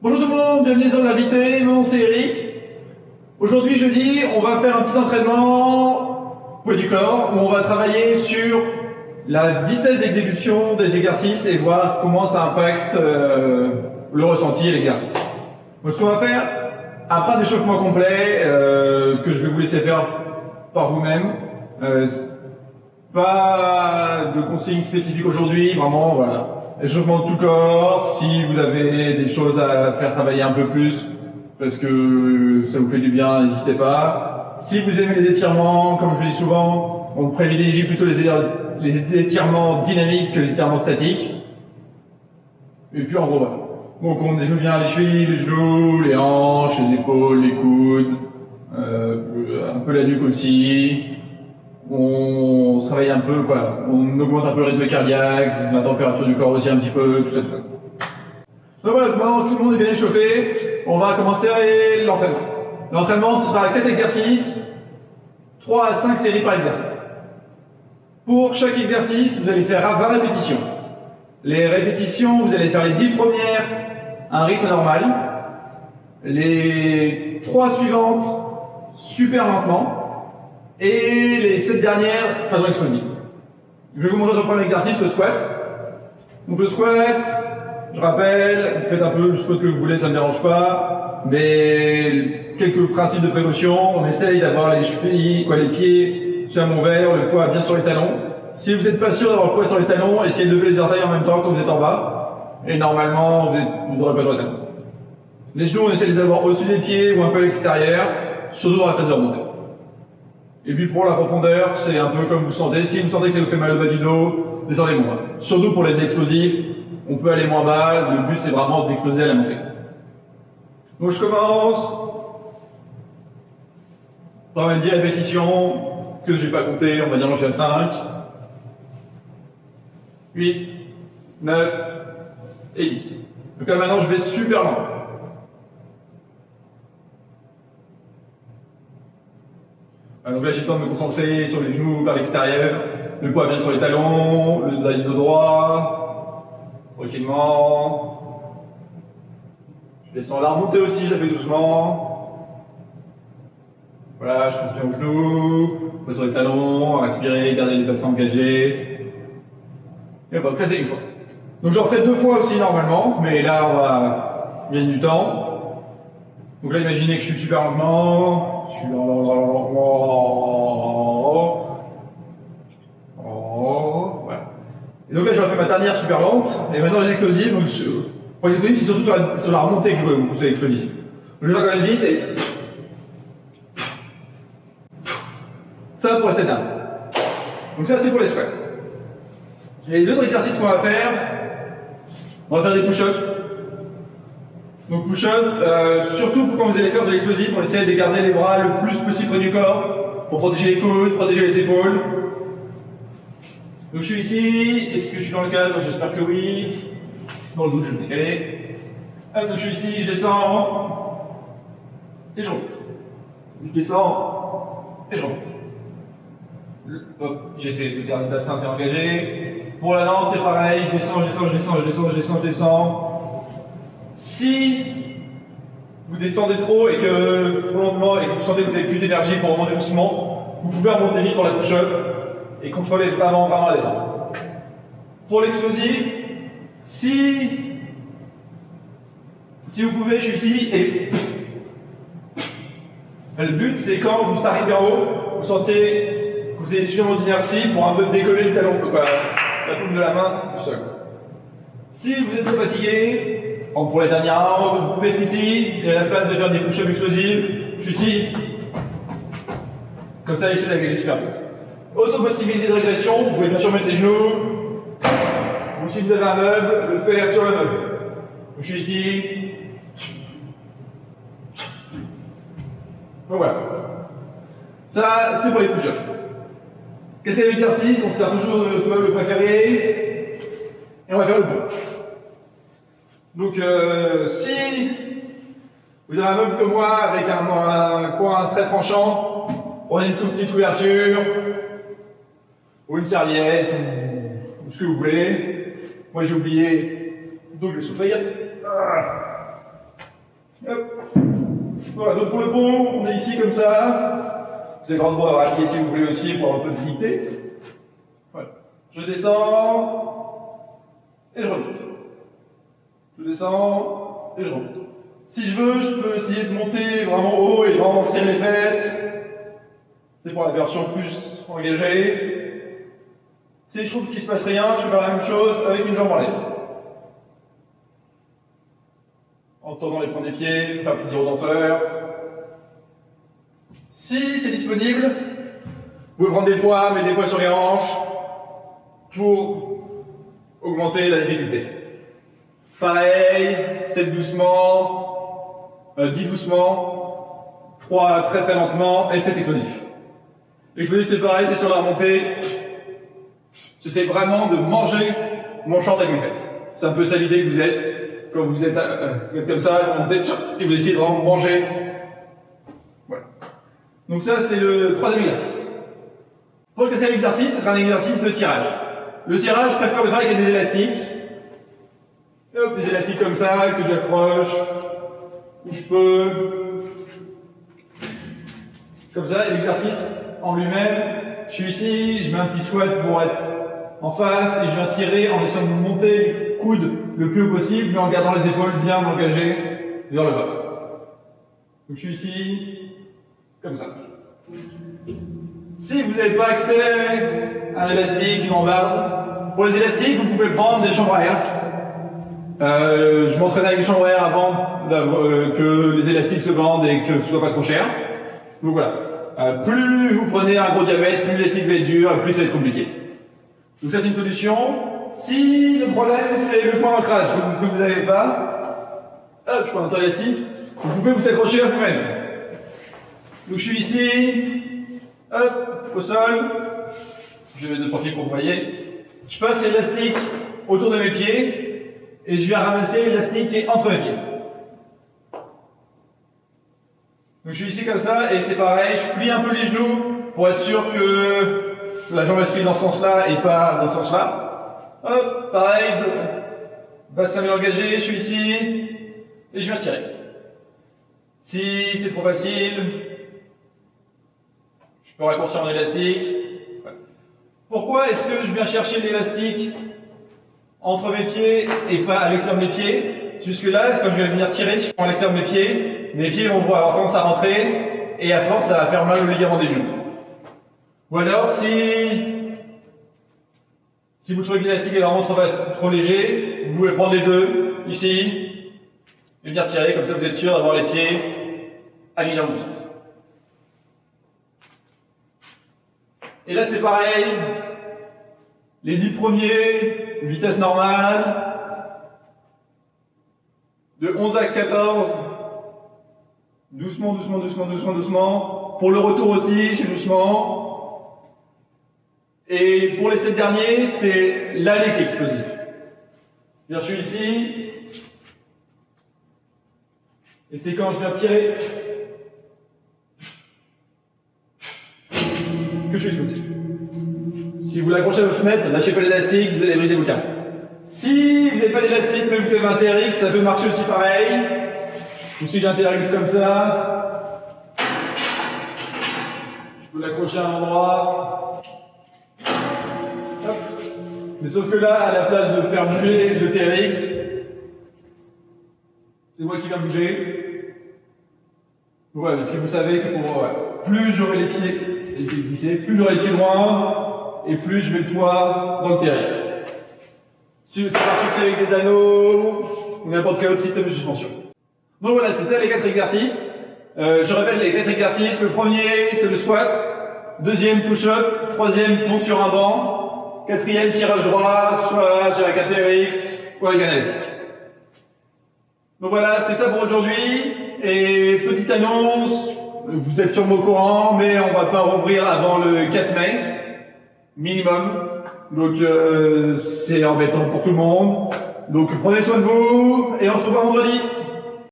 Bonjour tout le monde, bienvenue sur Gravité, mon nom c'est Eric. Aujourd'hui jeudi, on va faire un petit entraînement poids du corps où on va travailler sur la vitesse d'exécution des exercices et voir comment ça impacte le ressenti et l'exercice. Donc ce qu'on va faire, après un échauffement complet que je vais vous laisser faire par vous-même, pas de consignes spécifiques aujourd'hui, vraiment voilà. Échauffement de tout corps, si vous avez des choses à faire travailler un peu plus, parce que ça vous fait du bien, n'hésitez pas. Si vous aimez les étirements, comme je le dis souvent, on privilégie plutôt les étirements dynamiques que les étirements statiques. Et puis en gros, voilà. Donc on déjoue bien les chevilles, les genoux, les hanches, les épaules, les coudes, un peu la nuque aussi. On se travaille un peu, quoi. On augmente un peu le rythme cardiaque, la température du corps aussi un petit peu, tout ça, tout ça. Donc voilà, maintenant tout le monde est bien échauffé, on va commencer l'entraînement. L'entraînement, ce sera 4 exercices, 3 à 5 séries par exercice. Pour chaque exercice, vous allez faire 20 répétitions. Les répétitions, vous allez faire les 10 premières à un rythme normal, les 3 suivantes super lentement, et les 7 dernières façon explosive. Je vais vous montrer sur le premier exercice, le squat. Donc le squat, je rappelle, vous faites un peu le squat que vous voulez, ça ne me dérange pas, mais quelques principes de précaution. On essaye d'avoir les chevilles, les pieds sur mon verre, le poids bien sur les talons. Si vous n'êtes pas sûr d'avoir le poids sur les talons, essayez de lever les orteils en même temps quand vous êtes en bas, et normalement vous n'aurez pas sur les talons. Les genoux, on essaie de les avoir au-dessus des pieds ou un peu à l'extérieur, surtout dans la phase de remontée. Et puis pour la profondeur, c'est un peu comme vous sentez. Si vous sentez que ça vous fait mal au bas du dos, descendez moins bas. Surtout pour les explosifs, on peut aller moins bas. Le but, c'est vraiment d'exploser à la montée. Donc je commence par mes 10 répétitions que je n'ai pas compté. On va dire que je suis à 5, 8, 9 et 10. Donc là maintenant, je vais super lent. Donc là, j'ai le temps de me concentrer sur les genoux vers l'extérieur, le poids bien sur les talons, le dos droit, tranquillement. Je descends la remontée aussi, je la fais doucement. Voilà, je pense bien aux genoux, poids sur les talons, respirer, garder les basses engagés. Et on va presser une fois. Donc j'en ferai 2 fois aussi normalement, mais là on va gagner du temps. Donc là, imaginez que je suis super lentement. Je suis là. Voilà. Et donc là, j'aurais fait ma dernière super lente. Et maintenant, les explosives. Donc, pour les explosives, c'est surtout sur la remontée que je veux vous pousser l'explosif. Je vais faire quand même vite et. Ça pour les setups. Donc, ça, c'est pour les squats. Et les autres exercices qu'on va faire, on va faire des push-ups. Donc push-up, surtout quand vous allez faire de l'explosif, on essaie de garder les bras le plus possible près du corps pour protéger les coudes, protéger les épaules. Donc je suis ici, est-ce que je suis dans le cadre? J'espère que oui. Dans le doute, je vais me décaler. Donc je suis ici, je descends et je remonte. Je descends et je remonte. Hop, j'essaie de garder le bassin bien engagé. Pour la lente, c'est pareil, je descends. Si vous descendez trop et que trop lentement et que vous sentez que vous n'avez plus d'énergie pour remonter doucement, vous pouvez remonter vite pour la push-up et contrôler vraiment la descente. Pour l'explosif, si vous pouvez, je suis ici et le but c'est quand vous arrivez en haut, vous sentez que vous avez suffisamment d'inertie pour un peu décoller le talon, la paume de la main du sol. Si vous êtes trop fatigué, pour les dernières rounds, vous pouvez être ici, il y a la place de faire des push-ups explosifs. Je suis ici. Comme ça, l'échelle est super bien. Autre possibilité de régression, vous pouvez bien sûr mettre les genoux. Ou si vous avez un meuble, le faire sur le meuble. Je suis ici. Donc voilà. Ça, c'est pour les push-ups. Quatrième exercice, on sert toujours de notre meuble préféré. Et on va faire le pont. Donc, si vous avez un meuble comme moi avec un coin très tranchant, prenez une petite couverture, ou une serviette, ou ce que vous voulez. Moi j'ai oublié, donc je vais souffrir. Hop. Voilà, donc pour le pont, on est ici comme ça. Vous avez le droit de voir appuyer si vous voulez aussi pour avoir un peu de dignité. Voilà. Je descends et je remonte. Je descends et je remonte. Si je veux, je peux essayer de monter vraiment haut et vraiment serrer les fesses. C'est pour la version plus engagée. Si je trouve qu'il ne se passe rien, je vais faire la même chose avec une jambe en l'air. En tendant les points des pieds, pour faire plaisir aux danseurs. Si c'est disponible, vous pouvez prendre des poids, mettre des poids sur les hanches pour augmenter la difficulté. Pareil, 7 doucement, 10 doucement, 3 très très lentement et 7 explosifs. L'explosif c'est pareil, c'est sur la remontée. J'essaie vraiment de manger mon short avec mes fesses. C'est un peu ça l'idée que vous êtes. Quand vous êtes comme ça, vous montez et vous essayez de vraiment manger. Voilà. Donc ça, c'est le troisième exercice. Pour le quatrième exercice, ce sera un exercice de tirage. Le tirage, je préfère le faire avec des élastiques. Et hop, des élastiques comme ça, que j'accroche, où je peux. Comme ça, et l'exercice en lui-même, je suis ici, je mets un petit squat pour être en face, et je viens tirer en essayant de monter le coude le plus haut possible, mais en gardant les épaules bien engagées vers le bas. Donc je suis ici, comme ça. Si vous n'avez pas accès à un élastique, une rambarde, pour les élastiques, vous pouvez prendre des chambres à air. Je m'entraînais avec des chambres à air avant que les élastiques se vendent et que ce soit pas trop cher. Donc voilà. Plus vous prenez un gros diamètre, plus l'élastique va être dur, plus ça va être compliqué. Donc ça c'est une solution. Si le problème c'est le point d'ancrage que vous n'avez pas, hop, je prends un élastique, vous pouvez vous accrocher à vous-même. Donc je suis ici, hop, au sol, je vais de profil pour vous voyez. Je passe l'élastique autour de mes pieds et je viens ramasser l'élastique qui est entre mes pieds. Donc je suis ici comme ça et c'est pareil, je plie un peu les genoux pour être sûr que la jambe se plie dans ce sens-là et pas dans ce sens-là. Hop, pareil, bassin bien engagé, je suis ici et je viens tirer. Si c'est trop facile, je peux raccourcir mon élastique. Ouais. Pourquoi est-ce que je viens chercher l'élastique entre mes pieds et pas à l'extérieur de mes pieds? Jusque-là, quand je vais venir tirer, si je prends à l'extérieur de mes pieds vont avoir tendance à rentrer et à force, ça va faire mal au ligament des genoux. Ou alors, si vous trouvez que l'élastique est vraiment trop léger, vous pouvez prendre les deux, ici, et venir tirer, comme ça vous êtes sûr d'avoir les pieds alignés dans le bon sens. Et là, c'est pareil. Les 10 premiers, vitesse normale. De 11 à 14, doucement, doucement, doucement, doucement, doucement. Pour le retour aussi, c'est doucement. Et pour les 7 derniers, c'est l'aller qui est explosif. Je suis ici. Et c'est quand je viens tirer que je suis explosif. Si vous l'accrochez à votre fenêtre, lâchez pas l'élastique, vous allez briser vos carreaux. Si vous n'avez pas d'élastique mais vous avez un TRX, ça peut marcher aussi pareil. Ou si j'ai un TRX comme ça, je peux l'accrocher à un endroit. Hop. Mais sauf que là, à la place de faire bouger le TRX, c'est moi qui viens bouger. Voilà, et puis vous savez que plus j'aurai les pieds glissés, plus j'aurai les pieds loin, et plus je mets le poids dans le TRX. Si ça marche aussi avec des anneaux, ou n'importe quel autre système de suspension. Donc voilà, c'est ça les 4 exercices. Je répète les 4 exercices. Le premier, c'est le squat. Deuxième, push-up. Troisième, pont sur un banc. Quatrième, tirage droit, soit sur la TRX ou avec un élastique. Donc voilà, c'est ça pour aujourd'hui. Et petite annonce, vous êtes sûrement au courant, mais on va pas rouvrir avant le 4 mai, minimum. Donc c'est embêtant pour tout le monde. Donc prenez soin de vous et on se revoit vendredi.